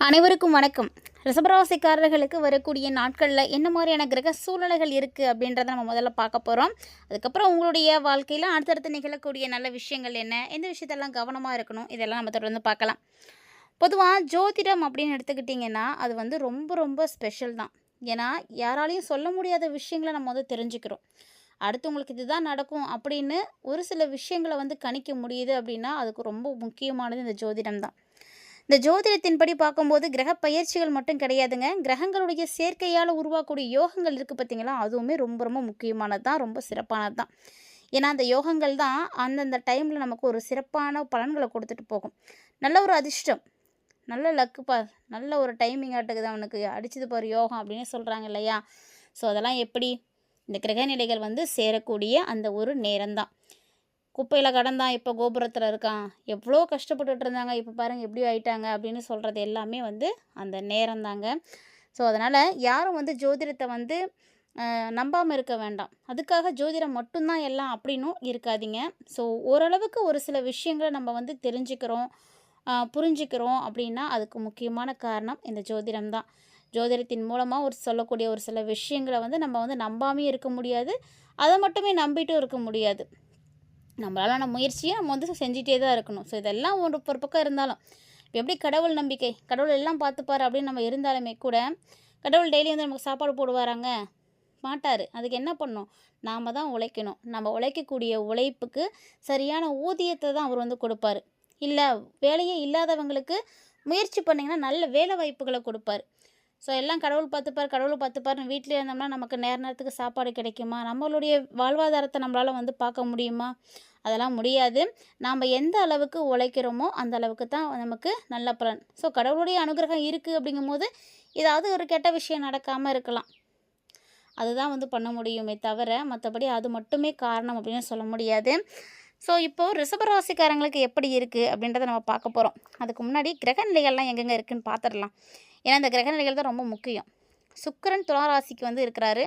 அனைவருக்கும் வணக்கம். ரிஷபராசிக்காரர்களுக்கு வரக்கூடிய நாட்களில் என்ன மாதிரியான கிரக சூழ்நிலைகள் இருக்குது அப்படின்றத நம்ம முதல்ல பார்க்க போகிறோம். அதுக்கப்புறம் உங்களுடைய வாழ்க்கையில் அடுத்தடுத்து நிகழக்கூடிய நல்ல விஷயங்கள் என்ன, எந்த விஷயத்தெல்லாம் கவனமாக இருக்கணும், இதெல்லாம் நம்ம தொடர்ந்து பார்க்கலாம். பொதுவாக ஜோதிடம் அப்படின்னு எடுத்துக்கிட்டிங்கன்னா அது வந்து ரொம்ப ரொம்ப ஸ்பெஷல் தான். ஏன்னா யாராலையும் சொல்ல முடியாத விஷயங்களை நம்ம வந்து தெரிஞ்சுக்கிறோம். அடுத்தவங்களுக்கு இதுதான் நடக்கும் அப்படின்னு ஒரு சில விஷயங்களை வந்து கணிக்க முடியுது அப்படின்னா அதுக்கு ரொம்ப முக்கியமானது இந்த ஜோதிடம் தான். இந்த ஜோதிடத்தின்படி பார்க்கும்போது கிரக பயிற்சிகள் மட்டும் கிடையாதுங்க. கிரகங்களுடைய சேர்க்கையால் உருவாக்கக்கூடிய யோகங்கள் இருக்குது பார்த்தீங்களா, அதுவுமே ரொம்ப ரொம்ப முக்கியமானது தான், ரொம்ப சிறப்பானது தான். ஏன்னா அந்த யோகங்கள் தான் அந்தந்த டைமில் நமக்கு ஒரு சிறப்பான பலன்களை கொடுத்துட்டு போகும். நல்ல ஒரு அதிர்ஷ்டம், நல்ல லக்கு பார், நல்ல ஒரு டைமிங் ஆட்டுக்குது அவனுக்கு அடிச்சது பார் யோகம் அப்படின்னு சொல்கிறாங்க இல்லையா. ஸோ அதெல்லாம் எப்படி இந்த கிரகநிலைகள் வந்து சேரக்கூடிய அந்த ஒரு நேரம்தான். குப்பையில் கடந்தான் இப்போ கோபுரத்தில் இருக்கான், எவ்வளோ கஷ்டப்பட்டுட்டு இருந்தாங்க இப்போ பாருங்கள் எப்படி ஆயிட்டாங்க அப்படின்னு சொல்கிறது எல்லாமே வந்து அந்த நேரம் தாங்க. ஸோ அதனால் யாரும் வந்து ஜோதிடத்தை வந்து நம்பாமல் இருக்க வேண்டாம். அதுக்காக ஜோதிடம் மட்டும்தான் எல்லாம் அப்படின்னும் இருக்காதீங்க. ஸோ ஓரளவுக்கு ஒரு சில விஷயங்களை நம்ம வந்து தெரிஞ்சுக்கிறோம், புரிஞ்சுக்கிறோம் அப்படின்னா அதுக்கு முக்கியமான காரணம் இந்த ஜோதிடம் தான். ஜோதிடத்தின் மூலமாக சொல்லக்கூடிய ஒரு சில விஷயங்களை வந்து நம்ம வந்து நம்பாமையும் இருக்க முடியாது, அதை மட்டுமே நம்பிட்டும் இருக்க முடியாது. நம்மளாலான முயற்சியை நம்ம வந்து செஞ்சிட்டே தான் இருக்கணும். ஸோ இதெல்லாம் ஒரு பக்கம் இருந்தாலும் இப்போ எப்படி கடவுள் நம்பிக்கை, கடவுள் எல்லாம் பார்த்துப்பார் அப்படின்னு நம்ம இருந்தாலுமே கூட கடவுள் டெய்லி வந்து நமக்கு சாப்பாடு போடுவாராங்க மாட்டார். அதுக்கு என்ன பண்ணணும், நாம் தான் உழைக்கணும். நம்ம உழைக்கக்கூடிய உழைப்புக்கு சரியான ஊதியத்தை தான் அவர் வந்து கொடுப்பார். இல்லை வேலையே இல்லாதவங்களுக்கு முயற்சி பண்ணிங்கன்னா நல்ல வேலை வாய்ப்புகளை கொடுப்பார். ஸோ எல்லாம் கடவுள் பார்த்துப்பார் கடவுள் பார்த்துப்பார்னு வீட்டிலே இருந்தோம்னா நமக்கு நேரத்துக்கு சாப்பாடு கிடைக்குமா, நம்மளுடைய வாழ்வாதாரத்தை நம்மளால் வந்து பார்க்க முடியுமா, அதெல்லாம் முடியாது. நாம் எந்த அளவுக்கு உழைக்கிறோமோ அந்த அளவுக்கு தான் நமக்கு நல்ல பலன். ஸோ கடவுளுடைய அனுகிரகம் இருக்குது அப்படிங்கும்போது ஏதாவது ஒரு கெட்ட விஷயம் நடக்காமல் இருக்கலாம், அதுதான் வந்து பண்ண முடியுமே தவிர மற்றபடி அது மட்டுமே காரணம் அப்படின்னு சொல்ல முடியாது. ஸோ இப்போது ரிஷபராசிக்காரங்களுக்கு எப்படி இருக்குது அப்படின்றத நம்ம பார்க்க போகிறோம். அதுக்கு முன்னாடி கிரகநிலைகள்லாம் எங்கெங்கே இருக்குதுன்னு பார்த்துடலாம். ஏன்னா இந்த கிரகநிலைகள் தான் ரொம்ப முக்கியம். சுக்கிரன் துளாராசிக்கு வந்து இருக்கிறாரு.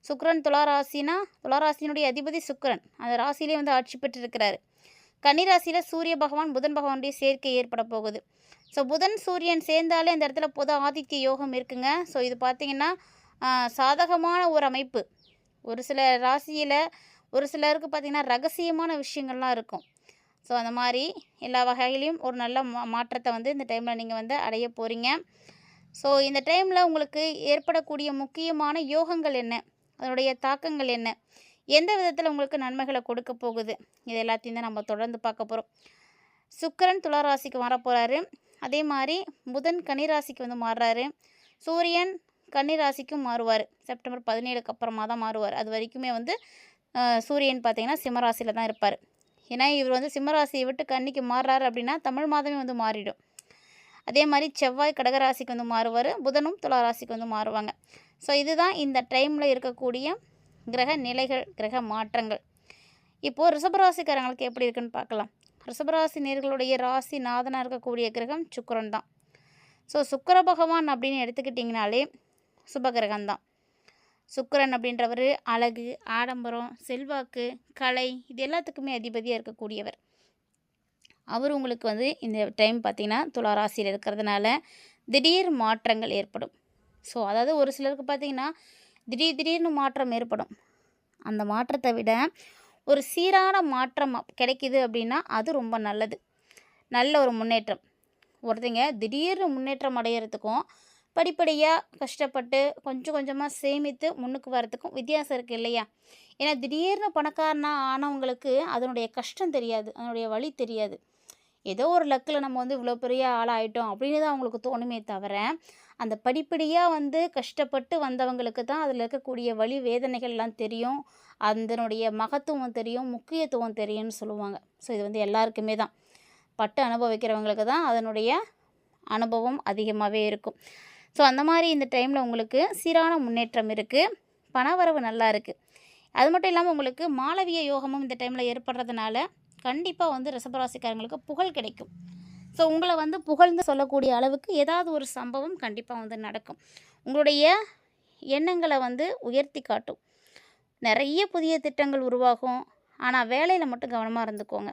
சுக்கிரன் துளாராசினா துளாராசியினுடைய அதிபதி சுக்கிரன் அந்த ராசியிலே வந்து ஆட்சி பெற்றிருக்கிறாரு. கன்னிராசியில் சூரிய பகவான் புதன் பகவானுடைய சேர்க்கை ஏற்பட போகுது. ஸோ புதன் சூரியன் சேர்ந்தாலே அந்த இடத்துல பொது ஆதித்ய யோகம் இருக்குங்க. ஸோ இது பார்த்திங்கன்னா சாதகமான ஒரு அமைப்பு. ஒரு சில ராசியில் ஒரு சிலருக்கு பார்த்திங்கன்னா ரகசியமான விஷயங்கள்லாம் இருக்கும். ஸோ அந்த மாதிரி எல்லா வகையிலையும் ஒரு நல்ல மாற்றத்தை வந்து இந்த டைமில் நீங்கள் வந்து அடைய போகிறீங்க. ஸோ இந்த டைமில் உங்களுக்கு ஏற்படக்கூடிய முக்கியமான யோகங்கள் என்ன, அதனுடைய தாக்கங்கள் என்ன, எந்த விதத்தில் உங்களுக்கு நன்மைகளை கொடுக்க போகுது, இது எல்லாத்தையும் தான் நம்ம தொடர்ந்து பார்க்க போகிறோம். சுக்கிரன் துளாராசிக்கு மாற போகிறாரு. அதே மாதிரி புதன் கன்னிராசிக்கு வந்து மாறுறாரு. சூரியன் கன்னிராசிக்கும் மாறுவார். செப்டம்பர் 17க்கு அப்புறமா தான் மாறுவார். அது வரைக்குமே வந்து சூரியன் பார்த்திங்கன்னா சிம்மராசியில் தான் இருப்பார். ஏன்னா இவர் வந்து சிம்மராசியை விட்டு கன்னிக்கு மாறுறாரு அப்படின்னா தமிழ் மாதமே வந்து மாறிடும். அதே மாதிரி செவ்வாய் கடகராசிக்கு வந்து மாறுவார், புதனும் துளாராசிக்கு வந்து மாறுவாங்க. ஸோ இதுதான் இந்த டைமில் இருக்கக்கூடிய கிரக நிலைகள், கிரக மாற்றங்கள். இப்போது ரிஷபராசிக்காரங்களுக்கு எப்படி இருக்குன்னு பார்க்கலாம். ரிஷபராசி நேர்களுடைய ராசி நாதனாக இருக்கக்கூடிய கிரகம் சுக்கிரன் தான். ஸோ சுக்கிர பகவான் அப்படின்னு எடுத்துக்கிட்டிங்கனாலே சுபகிரகம்தான். சுக்கிரன் அப்படின்றவர் அழகு, ஆடம்பரம், செல்வாக்கு, கலை, இது எல்லாத்துக்குமே அதிபதியாக இருக்கக்கூடியவர். அவர் உங்களுக்கு வந்து இந்த டைம் பார்த்திங்கன்னா துளாராசியில் இருக்கிறதுனால திடீர் மாற்றங்கள் ஏற்படும். ஸோ அதாவது ஒரு சிலருக்கு பார்த்திங்கன்னா திடீர்னு மாற்றம் ஏற்படும். அந்த மாற்றத்தை விட ஒரு சீரான மாற்றம் கிடைக்கிது அப்படின்னா அது ரொம்ப நல்லது, நல்ல ஒரு முன்னேற்றம். ஒருத்தங்க திடீர்னு முன்னேற்றம் அடையிறதுக்கும் படிப்படியாக கஷ்டப்பட்டு கொஞ்சம் கொஞ்சமாக சேமித்து முன்னுக்கு வரத்துக்கும் வித்தியாசம் இருக்குது இல்லையா. ஏன்னா திடீர்னு பணக்காரனாக ஆனவங்களுக்கு அதனுடைய கஷ்டம் தெரியாது, அதனுடைய வழி தெரியாது. ஏதோ ஒரு லக்கில் நம்ம வந்து இவ்வளோ பெரிய ஆளாயிட்டோம் அப்படின்னு தான் அவங்களுக்கு தோணுமே தவிர அந்த படிப்படியாக வந்து கஷ்டப்பட்டு வந்தவங்களுக்கு தான் அதில் இருக்கக்கூடிய வலி வேதனைகள்லாம் தெரியும், அதனுடைய மகத்துவம் தெரியும், முக்கியத்துவம் தெரியும்னு சொல்லுவாங்க. ஸோ இது வந்து எல்லாருக்குமே தான், பட்டு அனுபவிக்கிறவங்களுக்கு தான் அதனுடைய அனுபவம் அதிகமாகவே இருக்கும். ஸோ அந்த மாதிரி இந்த டைமில் உங்களுக்கு சீரான முன்னேற்றம் இருக்குது, பணவரவு நல்லா இருக்குது. அது மட்டும் இல்லாமல் உங்களுக்கு மாளவிய யோகமும் இந்த டைமில் ஏற்படுறதுனால கண்டிப்பாக வந்து ரிஷபராசிக்காரங்களுக்கு புகழ் கிடைக்கும். ஸோ உங்களை வந்து புகழ்ந்து சொல்லக்கூடிய அளவுக்கு ஏதாவது ஒரு சம்பவம் கண்டிப்பாக வந்து நடக்கும். உங்களுடைய எண்ணங்களை வந்து உயர்த்தி காட்டும். நிறைய புதிய திட்டங்கள் உருவாகும். ஆனால் வேலையில் மட்டும் கவனமாக இருந்துக்கோங்க.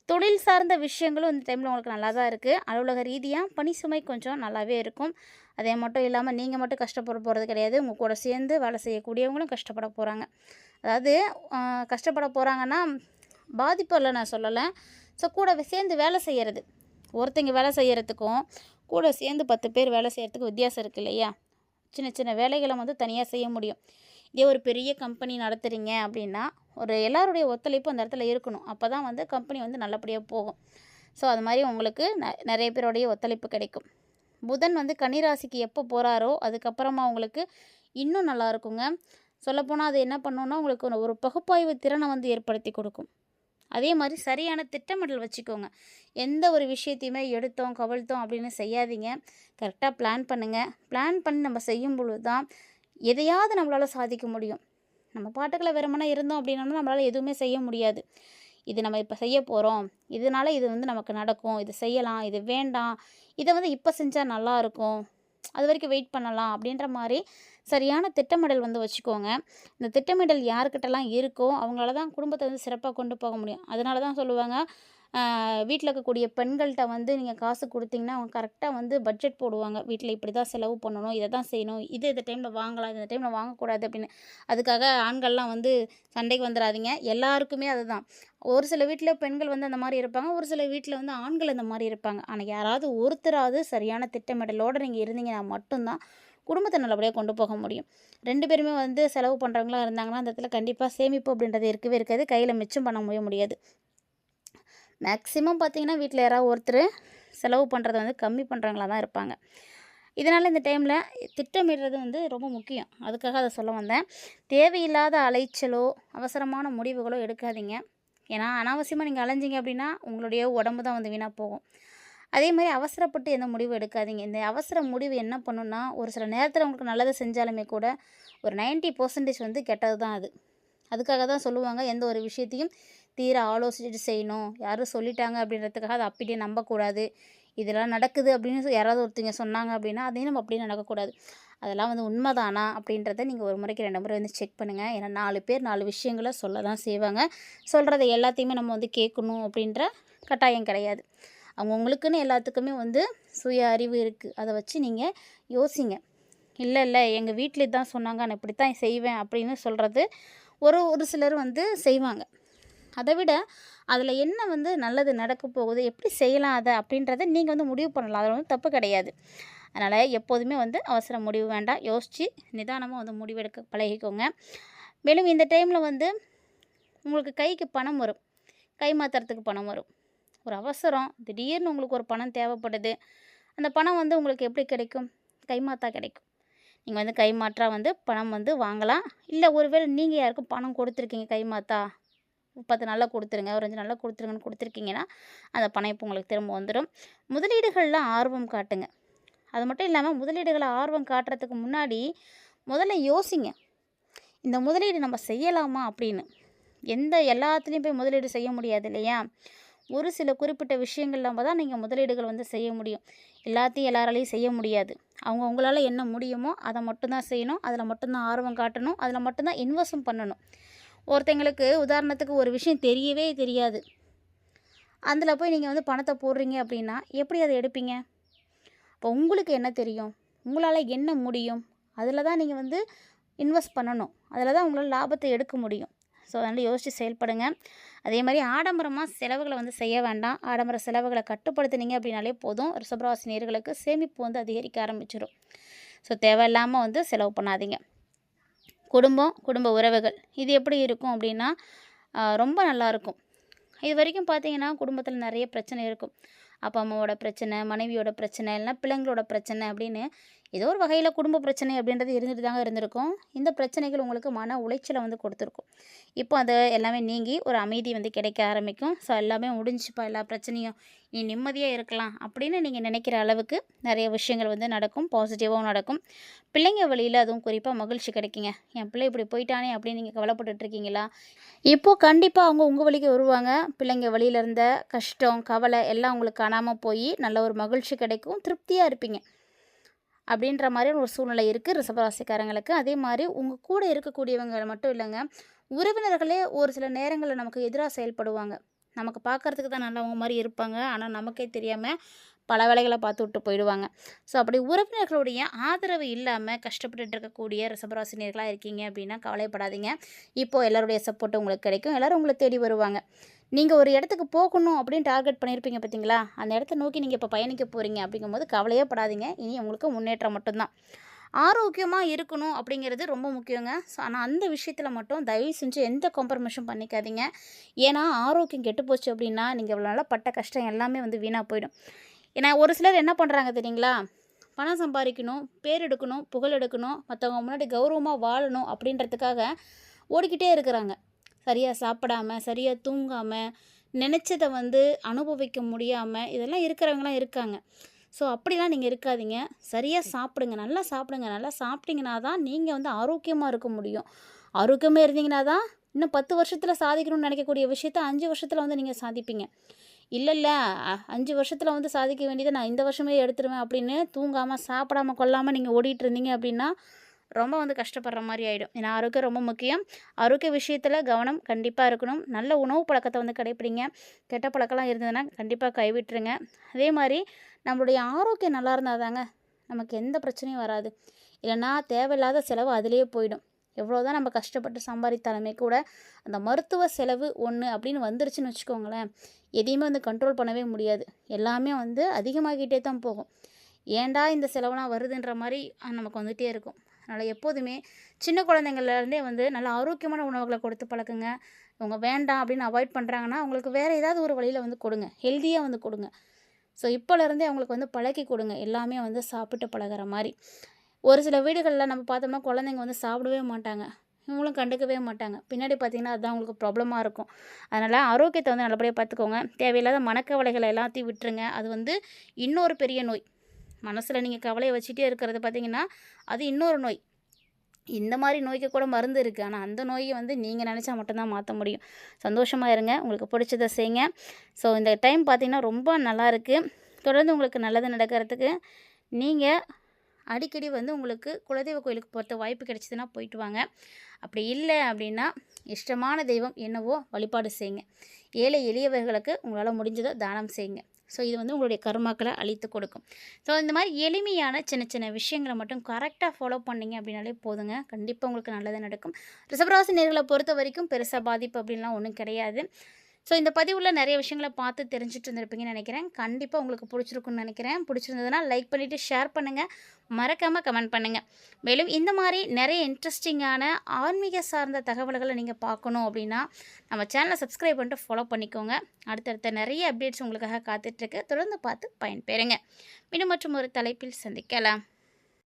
தொழில் சார்ந்த விஷயங்களும் இந்த டைமில் உங்களுக்கு நல்லா தான் இருக்குது. அலுவலக ரீதியாக பணி சுமை கொஞ்சம் நல்லாவே இருக்கும். அதே மட்டும் இல்லாமல் நீங்கள் மட்டும் கஷ்டப்பட போகிறது கிடையாது. உங்கள் கூட சேர்ந்து வேலை செய்யக்கூடியவங்களும் கஷ்டப்பட போகிறாங்க. அதாவது கஷ்டப்பட போகிறாங்கன்னா பாதிப்பு இல்லை நான் சொல்லலை. ஸோ கூட சேர்ந்து வேலை செய்கிறது, ஒருத்தங்க வேலை செய்கிறதுக்கும் கூட சேர்ந்து 10 பேர் வேலை செய்கிறதுக்கு வித்தியாசம் இருக்குது இல்லையா? சின்ன சின்ன வேலைகளை வந்து தனியாக செய்ய முடியும். இதே ஒரு பெரிய கம்பெனி நடத்துகிறீங்க அப்படின்னா ஒரு எல்லாருடைய ஒத்துழைப்பு அந்த இடத்துல இருக்கணும். அப்போ தான் வந்து கம்பெனி வந்து நல்லபடியாக போகும். ஸோ அது மாதிரி உங்களுக்கு நிறைய பேருடைய ஒத்துழைப்பு கிடைக்கும். புதன் வந்து கன்னிராசிக்கு எப்போ போகிறாரோ அதுக்கப்புறமா உங்களுக்கு இன்னும் நல்லா இருக்குங்க. சொல்லப்போனால் அது என்ன பண்ணுன்னா உங்களுக்கு ஒரு பகுப்பாய்வு திறனை வந்து ஏற்படுத்தி கொடுக்கும். அதே மாதிரி சரியான திட்டமிடல் வச்சுக்கோங்க. எந்த ஒரு விஷயத்தையுமே எடுத்தோம் கவிழ்த்தோம் அப்படின்னு செய்யாதீங்க. கரெக்டாக பிளான் பண்ணுங்கள். பிளான் பண்ணி நம்ம செய்யும் பொழுது தான் எதையாவது நம்மளால் சாதிக்க முடியும். நம்ம பாட்டுக்களை வெறுமனே இருந்தோம் அப்படின்னோம்னா நம்மளால் எதுவுமே செய்ய முடியாது. இது நம்ம இப்போ செய்ய போகிறோம், இதனால் இது வந்து நமக்கு நடக்கும், இது செய்யலாம், இது வேண்டாம், இதை வந்து இப்போ செஞ்சால் நல்லாயிருக்கும், அது வரைக்கும் வெயிட் பண்ணலாம் அப்படின்ற மாதிரி சரியான திட்டமிடல் வந்து வச்சுக்கோங்க. இந்த திட்டமிடல் யாருக்கிட்டலாம் இருக்கோ அவங்களால தான் குடும்பத்தை வந்து சிறப்பாக கொண்டு போக முடியும். அதனால தான் சொல்லுவாங்க, வீட்டில் இருக்கக்கூடிய பெண்கள்கிட்ட வந்து நீங்கள் காசு கொடுத்தீங்கன்னா அவங்க கரெக்டாக வந்து பட்ஜெட் போடுவாங்க. வீட்டில் இப்படி தான் செலவு பண்ணணும், இதை தான் செய்யணும், இந்த டைமில் வாங்கலாம், இந்த டைமில் வாங்கக்கூடாது அப்படின்னு. அதுக்காக ஆண்கள்லாம் வந்து சண்டைக்கு வந்துடாதீங்க. எல்லாருக்குமே அதுதான். ஒரு சில வீட்டில் பெண்கள் வந்து அந்த மாதிரி இருப்பாங்க, ஒரு சில வீட்டில் வந்து ஆண்கள் அந்த மாதிரி இருப்பாங்க. ஆனால் யாராவது ஒருத்தராவது சரியான திட்டமிடலோடு நீங்கள் இருந்தீங்கன்னா மட்டும்தான் குடும்பத்தை நல்லபடியாக கொண்டு போக முடியும். 2 பேருமே வந்து செலவு பண்ணுறவங்களா இருந்தாங்கன்னா அந்த இடத்துல கண்டிப்பாக சேமிப்பு அப்படின்றது இருக்கவே இருக்காது. கையில் மிச்சம் பண்ண முடியாது. மேக்ஸிமம் பார்த்திங்கன்னா வீட்டில் யாராவது ஒருத்தர் செலவு பண்ணுறத வந்து கம்மி பண்ணுறவங்களா தான் இருப்பாங்க. இதனால் இந்த டைமில் திட்டமிடுறது வந்து ரொம்ப முக்கியம். அதுக்காக அதை சொல்ல வந்தேன். தேவையில்லாத அலைச்சலோ அவசரமான முடிவுகளோ எடுக்காதீங்க. ஏன்னா அனாவசியமாக நீங்கள் அலைஞ்சிங்க அப்படின்னா உங்களுடைய உடம்பு தான் வந்து வீணாக போகும். அதே மாதிரி அவசரப்பட்டு எந்த முடிவு எடுக்காதீங்க. இந்த அவசர முடிவு என்ன பண்ணுன்னா ஒரு சில நேரத்தில் உங்களுக்கு நல்லது செஞ்சாலுமே கூட ஒரு 90% வந்து கெட்டது தான் அது. அதுக்காக தான் சொல்லுவாங்க, எந்த ஒரு விஷயத்தையும் தீர ஆலோசிச்சுட்டு செய்யணும். யாரும் சொல்லிட்டாங்க அப்படின்றதுக்காக அதை அப்படியே நம்பக்கூடாது. இதெல்லாம் நடக்குது அப்படின்னு யாராவது ஒருத்தங்க சொன்னாங்க அப்படின்னா அதையும் நம்ம அப்படியே நடக்கக்கூடாது. அதெல்லாம் வந்து உண்மைதானா அப்படின்றத நீங்கள் ஒரு முறைக்கு 2 முறை வந்து செக் பண்ணுங்கள். ஏன்னா 4 பேர் 4 விஷயங்களை சொல்ல தான் செய்வாங்க. சொல்கிறத எல்லாத்தையுமே நம்ம வந்து கேட்கணும் அப்படின்ற கட்டாயம் கிடையாது. அவங்கவுங்களுக்குன்னு எல்லாத்துக்குமே வந்து சுய அறிவு இருக்குது. அதை வச்சு நீங்கள் யோசிங்க. இல்லை எங்கள் வீட்டில் இதான் சொன்னாங்க, நான் இப்படி தான் செய்வேன் அப்படின்னு சொல்கிறது ஒரு சிலர் வந்து செய்வாங்க. அதை விட அதில் என்ன வந்து நல்லது நடக்க போகுது, எப்படி செய்யலாம் அதை அப்படின்றத நீங்கள் வந்து முடிவு பண்ணலாம். அதில் வந்து தப்பு கிடையாது. அதனால் எப்போதுமே வந்து அவசர முடிவு வேண்டாம். யோசித்து நிதானமாக வந்து முடிவெடுக்க பழகிக்கோங்க. மேலும் இந்த டைமில் வந்து உங்களுக்கு கைக்கு பணம் வரும், கை மாற்றுறதுக்கு பணம் வரும். ஒரு அவசரம், திடீர்னு உங்களுக்கு ஒரு பணம் தேவைப்படுது. அந்த பணம் வந்து உங்களுக்கு எப்படி கிடைக்கும்? கைமாத்தா கிடைக்கும். நீங்கள் வந்து கைமாற்றா வந்து பணம் வந்து வாங்கலாம். இல்லை ஒருவேளை நீங்கள் யாருக்கும் பணம் கொடுத்துருக்கீங்க கைமாத்தா, 10 நாளில் கொடுத்துருங்க, ஒரு 5 நாளில் கொடுத்துருங்கன்னு கொடுத்துருக்கீங்கன்னா அந்த பணம் இப்போ உங்களுக்கு திரும்ப வந்துடும். முதலீடுகளில் ஆர்வம் காட்டுங்க. அது மட்டும் இல்லாமல் முதலீடுகளை ஆர்வம் காட்டுறதுக்கு முன்னாடி முதல்ல யோசிங்க, இந்த முதலீடு நம்ம செய்யலாமா அப்படின்னு. எல்லாத்துலேயும் போய் முதலீடு செய்ய முடியாது இல்லையா? ஒரு சில குறிப்பிட்ட விஷயங்கள்லாம் தான் நீங்கள் முதலீடுகள் வந்து செய்ய முடியும். எல்லாத்தையும் எல்லாராலையும் செய்ய முடியாது. உங்களால் என்ன முடியுமோ அதை மட்டும்தான் செய்யணும். அதில் மட்டும்தான் ஆர்வம் காட்டணும். அதில் மட்டும்தான் இன்வெஸ்ட்டும் பண்ணணும். ஒருத்தங்களுக்கு உதாரணத்துக்கு ஒரு விஷயம் தெரியவே தெரியாது, அதில் போய் நீங்கள் வந்து பணத்தை போடுறீங்க அப்படின்னா எப்படி அதை எடுப்பீங்க? இப்போ உங்களுக்கு என்ன தெரியும், உங்களால் என்ன முடியும், அதில் தான் நீங்கள் வந்து இன்வெஸ்ட் பண்ணணும். அதில் தான் உங்களால் லாபத்தை எடுக்க முடியும். ஸோ அதனால் யோசித்து செயல்படுங்க. அதே மாதிரி ஆடம்பரமாக செலவுகளை வந்து செய்ய வேண்டாம். ஆடம்பர செலவுகளை கட்டுப்படுத்தினீங்க அப்படின்னாலே போதும். ரிஷபராசி நேயர்களுக்கு சேமிப்பு வந்து அதிகரிக்க ஆரம்பிச்சிடும். ஸோ தேவையில்லாமல் வந்து செலவு பண்ணாதீங்க. குடும்ப உறவுகள் இது எப்படி இருக்கும் அப்படின்னா ரொம்ப நல்லாயிருக்கும். இது வரைக்கும் பார்த்தீங்கன்னா குடும்பத்தில் நிறைய பிரச்சனை இருக்கும். அப்பா அம்மாவோட பிரச்சனை, மனைவியோட பிரச்சனை, இல்லைனா பிள்ளைங்களோட பிரச்சனை அப்படின்னு ஏதோ ஒரு வகையில் குடும்ப பிரச்சனை அப்படின்றது இருந்துட்டு தாங்க இருந்திருக்கும். இந்த பிரச்சனைகள் உங்களுக்கு மன உளைச்சலை வந்து கொடுத்துருக்கும். இப்போ அது எல்லாமே நீங்கி ஒரு அமைதி வந்து கிடைக்க ஆரம்பிக்கும். ஸோ எல்லாமே முடிஞ்சுப்பா, எல்லா பிரச்சனையும் நீ நிம்மதியாக இருக்கலாம் அப்படின்னு நீங்கள் நினைக்கிற அளவுக்கு நிறைய விஷயங்கள் வந்து நடக்கும். பாசிட்டிவாகவும் நடக்கும். பிள்ளைங்க வழியில் அதுவும் குறிப்பாக மகிழ்ச்சி கிடைக்குங்க. என் பிள்ளை இப்படி போயிட்டானே அப்படின்னு நீங்கள் கவலைப்பட்டுட்ருக்கீங்களா? இப்போது கண்டிப்பாக அவங்க உங்கள் வழிக்கு வருவாங்க. பிள்ளைங்க வழியில் இருந்த கஷ்டம், கவலை எல்லாம் உங்களுக்கு காணாமல் போய் நல்ல ஒரு மகிழ்ச்சி கிடைக்கும். திருப்தியாக இருப்பீங்க அப்படின்ற மாதிரி ஒரு சூழ்நிலை இருக்குது ரிஷபராசிக்காரங்களுக்கு. அதே மாதிரி உங்கள் கூட இருக்கக்கூடியவங்க மட்டும் இல்லைங்க, உறவினர்களே ஒரு சில நேரங்களில் நமக்கு எதிராக செயல்படுவாங்க. நமக்கு பார்க்குறதுக்கு தான் நல்லவங்க மாதிரி இருப்பாங்க. ஆனால் நமக்கே தெரியாமல் பல வேலைகளை பார்த்து விட்டு போயிடுவாங்க. ஸோ அப்படி உறவினர்களுடைய ஆதரவு இல்லாமல் கஷ்டப்பட்டுட்டு இருக்கக்கூடிய ரிஷபராசினியர்களாக இருக்கீங்க அப்படின்னா கவலைப்படாதீங்க. இப்போது எல்லாருடைய சப்போர்ட் உங்களுக்கு கிடைக்கும். எல்லோரும் உங்களை தேடி வருவாங்க. நீங்கள் ஒரு இடத்துக்கு போகணும் அப்படின்னு டார்கெட் பண்ணியிருப்பீங்க பார்த்தீங்களா, அந்த இடத்த நோக்கி நீங்கள் இப்போ பயணிக்க போகிறீங்க அப்படிங்கும்போது கவலையே படாதீங்க. இனி உங்களுக்கு முன்னேற்றம் மட்டும்தான். ஆரோக்கியமாக இருக்கணும் அப்படிங்கிறது ரொம்ப முக்கியங்க. ஸோ ஆனால் அந்த விஷயத்தில் மட்டும் தயவு செஞ்சு எந்த காம்ப்ரமைஸும் பண்ணிக்காதீங்க. ஏன்னா ஆரோக்கியம் கெட்டு போச்சு அப்படின்னா நீங்கள் இவ்வளோ நாளாக பட்ட கஷ்டம் எல்லாமே வந்து வீணாக போயிடும். ஏன்னா ஒரு சிலர் என்ன பண்ணுறாங்க தெரியுங்களா, பணம் சம்பாதிக்கணும், பேர் எடுக்கணும், புகழ் எடுக்கணும், மற்றவங்க முன்னாடி கௌரவமாக வாழணும் அப்படின்றதுக்காக ஓடிக்கிட்டே இருக்கிறாங்க. சரியாக சாப்பிடாம, சரியாக தூங்காமல், நினச்சதை வந்து அனுபவிக்க முடியாமல் இதெல்லாம் இருக்கிறவங்களாம் இருக்காங்க. ஸோ அப்படிலாம் நீங்கள் இருக்காதீங்க. சரியாக சாப்பிடுங்க, நல்லா சாப்பிடுங்க. நல்லா சாப்பிட்டீங்கன்னா தான் நீங்கள் வந்து ஆரோக்கியமாக இருக்க முடியும். ஆரோக்கியமாக இருந்தீங்கன்னா தான் இன்னும் 10 வருஷத்தில் சாதிக்கணும்னு நினைக்கக்கூடிய விஷயத்த 5 வருஷத்தில் வந்து நீங்கள் சாதிப்பீங்க. இல்லை 5 வருஷத்தில் வந்து சாதிக்க வேண்டியதை நான் இந்த வருஷமே எடுத்துருவேன் அப்படின்னு தூங்காமல் சாப்பிடாம கொள்ளாமல் நீங்கள் ஓடிட்டு இருந்தீங்க அப்படின்னா ரொம்ப வந்து கஷ்டப்படுற மாதிரி ஆகிடும். ஏன்னா ஆரோக்கியம் ரொம்ப முக்கியம். ஆரோக்கிய விஷயத்தில் கவனம் கண்டிப்பாக இருக்கணும். நல்ல உணவு பழக்கத்தை வந்து கடைப்பிடிங்க. கெட்ட பழக்கம்லாம் இருந்ததுன்னா கண்டிப்பாக கைவிட்டுருங்க. அதே மாதிரி நம்மளுடைய ஆரோக்கியம் நல்லா இருந்தால் தாங்க நமக்கு எந்த பிரச்சனையும் வராது. இல்லைன்னா தேவையில்லாத செலவு அதிலேயே போயிடும். எவ்வளோதான் நம்ம கஷ்டப்பட்டு சம்பாதித்தாலுமே கூட அந்த மருத்துவ செலவு ஒன்று அப்படின்னு வந்துருச்சுன்னு வச்சுக்கோங்களேன், எதையுமே வந்து கண்ட்ரோல் பண்ணவே முடியாது. எல்லாமே வந்து அதிகமாகிட்டே தான் போகும். ஏன்டா இந்த செலவுலாம் வருதுன்ற மாதிரி நமக்கு வந்துகிட்டே இருக்கும். அதனால் எப்போதுமே சின்ன குழந்தைங்கள்லேருந்தே வந்து நல்ல ஆரோக்கியமான உணவுகளை கொடுத்து பழக்குங்க. அவங்க வேண்டாம் அப்படின்னு அவாய்ட் பண்ணுறாங்கன்னா அவங்களுக்கு வேறு ஏதாவது ஒரு வழியில் வந்து கொடுங்க, ஹெல்த்தியாக வந்து கொடுங்க. ஸோ இப்போலேருந்தே அவங்களுக்கு வந்து பழக்கி கொடுங்க, எல்லாமே வந்து சாப்பிட்டு பழகிற மாதிரி. ஒரு சில வீடுகளில் நம்ம பார்த்தோம்னா குழந்தைங்க வந்து சாப்பிடவே மாட்டாங்க, இவங்களும் கண்டுக்கவே மாட்டாங்க. பின்னாடி பார்த்திங்கன்னா அதுதான் அவங்களுக்கு ப்ராப்ளமாக இருக்கும். அதனால் ஆரோக்கியத்தை வந்து நல்லபடியாக பார்த்துக்கோங்க. தேவையில்லாத மனக்கவலைகளை எல்லாத்தையும் விட்டுருங்க. அது வந்து இன்னொரு பெரிய நோய். மனசில் நீங்கள் கவலையை வச்சுட்டே இருக்கிறது பார்த்திங்கன்னா அது இன்னொரு நோய். இந்த மாதிரி நோய்க்கு கூட மருந்து இருக்குது. ஆனால் அந்த நோயை வந்து நீங்கள் நினச்சா மட்டும்தான் மாற்ற முடியும். சந்தோஷமாக இருங்க, உங்களுக்கு பிடிச்சதை செய்யுங்க. ஸோ இந்த டைம் பார்த்திங்கன்னா ரொம்ப நல்லா இருக்குது. தொடர்ந்து உங்களுக்கு நல்லது நடக்கிறதுக்கு நீங்கள் அடிக்கடி வந்து உங்களுக்கு குலதெய்வ கோயிலுக்கு போகிறது வாய்ப்பு கிடைச்சிதுன்னா போயிட்டு வாங்க. அப்படி இல்லை அப்படின்னா இஷ்டமான தெய்வம் என்னவோ வழிபாடு செய்யுங்க. ஏழை எளியவர்களுக்கு உங்களால் முடிஞ்சதை தானம் செய்யுங்க. ஸோ இது வந்து உங்களுடைய கர்மாக்களை அழித்து கொடுக்கும். ஸோ இந்த மாதிரி எளிமையான சின்ன சின்ன விஷயங்களை மட்டும் கரெக்டாக ஃபாலோ பண்ணிங்க அப்படின்னாலே போதுங்க, கண்டிப்பாக உங்களுக்கு நல்லது நடக்கும். ரிஷபராசி நேர்களை பொறுத்த வரைக்கும் பெருசாக பாதிப்பு அப்படின்லாம் ஒன்றும் கிடையாது. ஸோ இந்த பதிவில் நிறைய விஷயங்களை பார்த்து தெரிஞ்சுட்டு இருந்திருப்பீங்கன்னு நினைக்கிறேன். கண்டிப்பாக உங்களுக்கு பிடிச்சிருக்குன்னு நினைக்கிறேன். பிடிச்சிருந்ததுன்னா லைக் பண்ணிவிட்டு ஷேர் பண்ணுங்கள், மறக்காமல் கமெண்ட் பண்ணுங்கள். மேலும் இந்த மாதிரி நிறைய இன்ட்ரெஸ்டிங்கான ஆன்மீக சார்ந்த தகவல்களை நீங்கள் பார்க்கணும் அப்படின்னா நம்ம சேனலை சப்ஸ்கிரைப் பண்ணிட்டு ஃபாலோ பண்ணிக்கோங்க. அடுத்தடுத்த நிறைய அப்டேட்ஸ் உங்களுக்காக காத்துட்ருக்கு. தொடர்ந்து பார்த்து பயன்பெறுங்க. மீண்டும் மற்றும் ஒரு தலைப்பில் சந்திக்கலாம்.